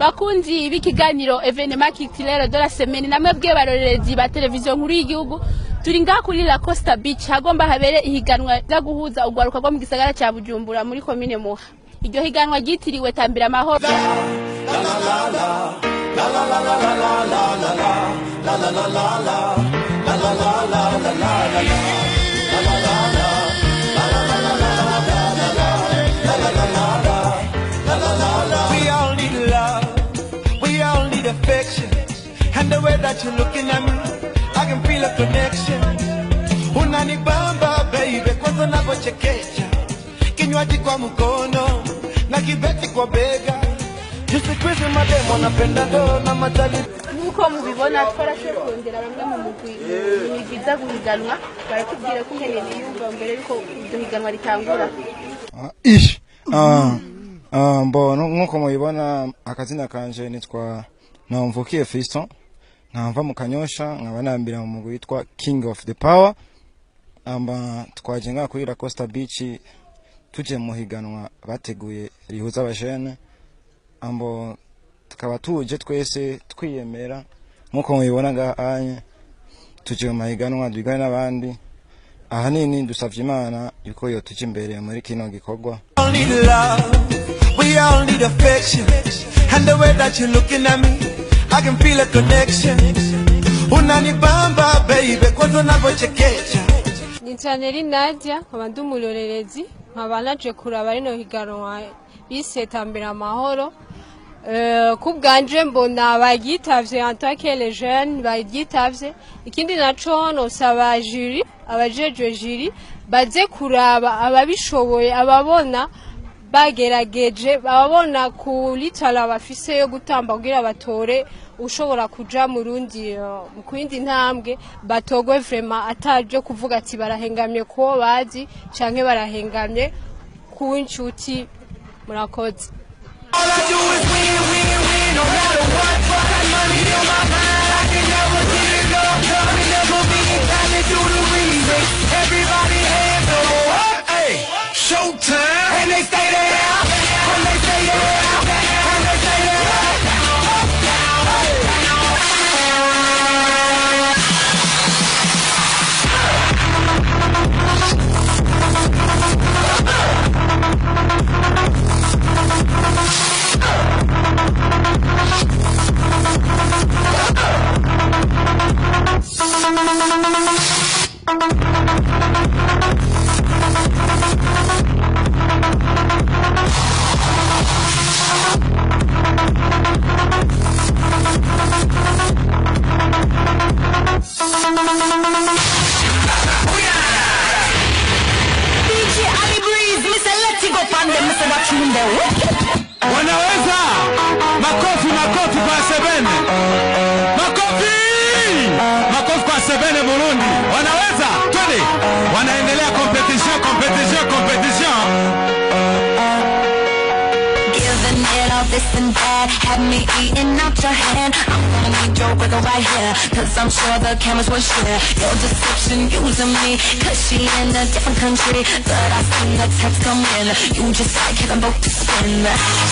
bakunzi b'ikiganiro evenement culturel de la semaine namwebwe barorerezi ba televiziyo nkuru y'igihugu turi ngaha kuri La Costa Beach hagomba habere ihiganwa ryo guhuza ugwaruka rwo mu gisagara ca Bujumbura muri commune Muha. Iryo higanwa ryitiriwe Tambira Amahoro. Affection and the way that you're looking at me, I can feel a connection. Unanibamba baby, kwanza unavyochekecha, kinywaji kwa mkono na kibeti kwa bega. Jisikwizi mademo napenda ndo na matali. Nuko mubibona twarashe kurondera bamwe mu mugwi nigiza guhiganwa baratubwira ko ngene niyumva mbere yuko guhiganwa ritangura. Mbono nkuko mubibona akazina kanje nitwa Namvukiye Fiston, nkava mu Kanyosha nkaba nambira mu mugwi witwa King of the Power. Twaje nga kuri La Costa Beach tuje mu higanwa bateguye rihuza abajene. Tukaba tuje twese twiyemera nkuko mubibona anye tuje mu higanwa dwigana n'abandi. Ahanini dusavye Imana yuko yo tuje imbere muri kino gikorwa. We all need affection, and the way that you're looking at me, I can feel a connection. Unanibamba baby, kwanza unavyochekecha. Nitsaneri Nadia, nkaba ndumurorerezi, nkaba naje kuraba rino higanwa bise Tambira Amahoro. Kubwanje mbona bagitavye en tant que les jeunes bagitavye. Ikindi naco nosaba jury, abajejwe jury baze kuraba ababishoboye ababona bagerageje babona kulitala bafise yo gutamba kugira batore ushobora kuja mu rundi mu kwindi ntambwe batogwe vraiment ataje kuvuga ati barahengamye ko bazi canke barahengamye ku inshuti murakoze. All I do is win, win, win, no matter what. Got money in my mind, I can never get it up. Can never be time to do the remix. Everybody hands up, hey, showtime, and they stay there. And they stay there. And they stay there. Up, down, wanaweza makofi kwa Sebene, makofi kwa Sebene Burundi, wanaweza twende, wanaendelea competition. This and that had me eating out your hand. I'm gonna need your brother right here, cause I'm sure the cameras will share your deception using me, cause she in a different country. But I seen the text come in, you just like having both to spin.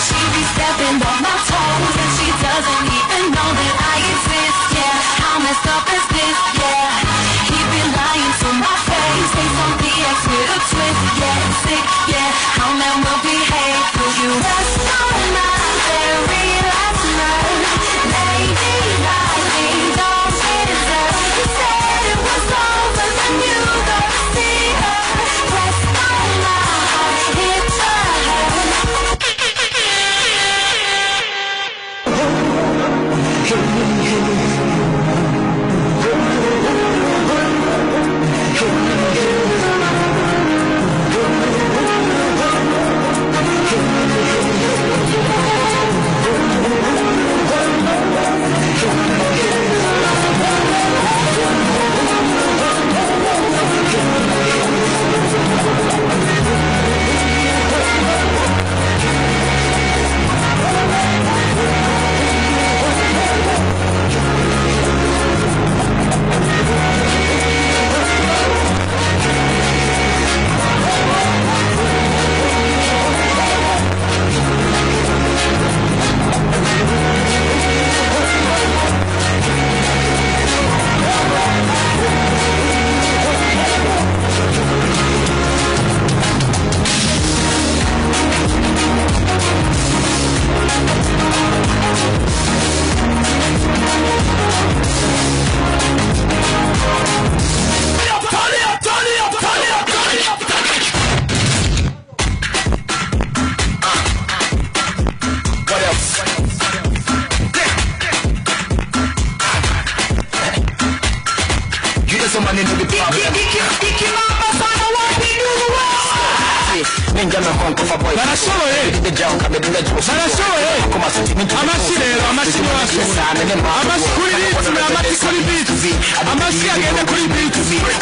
She be stepping on my toes and she doesn't even know that I exist. Yeah, how messed up is this? Yeah, he been lying to my face, say some PX with a twist. Yeah, sick, yeah, how man will behave. Will you rest on my very last night? Lady, don't deserve. You said it was over, then you go see her. Rest on my heart, hit amashi rero amashi amashi kuri beat amashi kuri beat amashi agenda kuri beat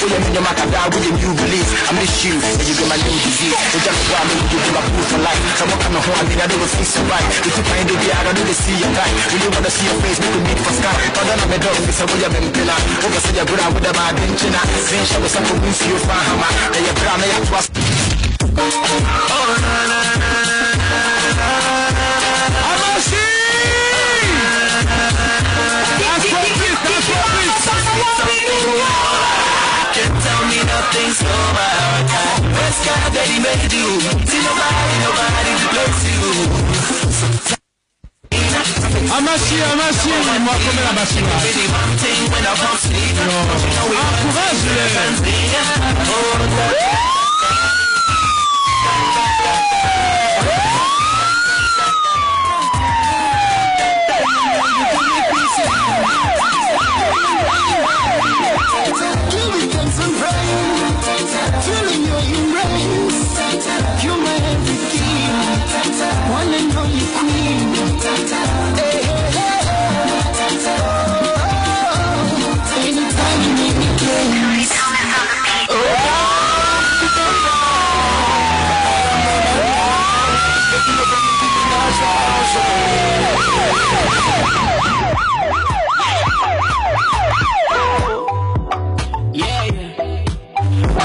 uyamenye makada with the new release I miss you and you get my new disease you just want me to give my food for life someone come and hold me I don't feel so right if you find the I don't need to see your guy when you wanna see your face we can meet for sky but then I'm a dog it's a way I'm in pina over say you're good with the bad in China then show us something we see you for hammer then you're brown and you're trust oh na na na amashi can't tell me nothing so bad best guy that he made you see nobody to bless you amashi mwakomera amashi feeling your embrace you're my everything one and only queen anytime you make me dance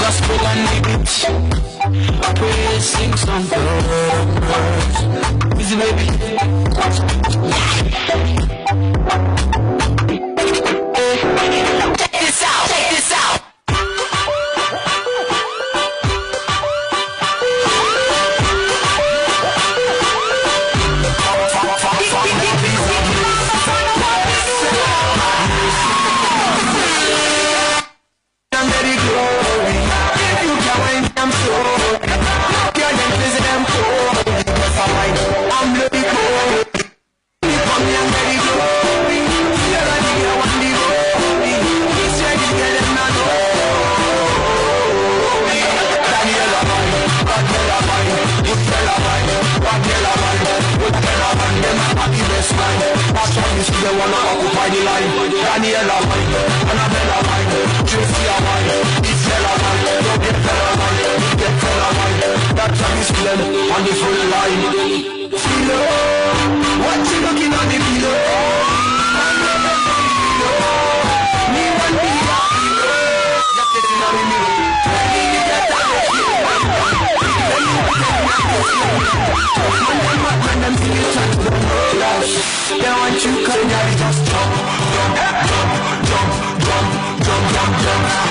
gospel on the beach I pray sing some words easy baby check this out they wanna occupy the line Daniela wine, Annabella wine Tracy wine, Isabella wine Don't get fella wine, you get fella wine That time is them on the full line Philo, what you looking on the pillow? Me one be just sitting on the middle they want you come here, just jump.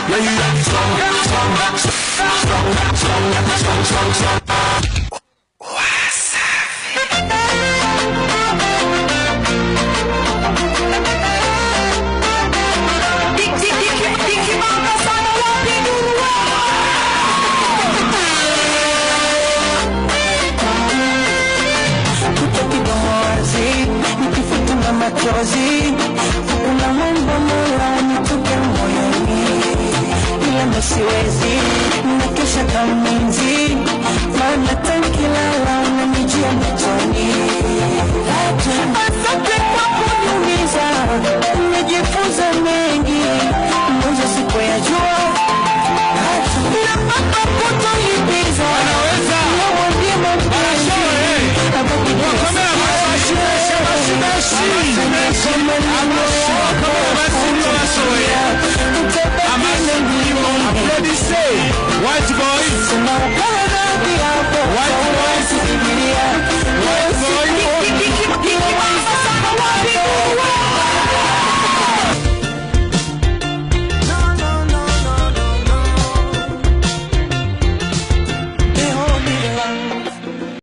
Yeah, you like strong. Machozi una mambo moyo nitoke moyoni ila siwezi nakesha kama mzi maana tankilala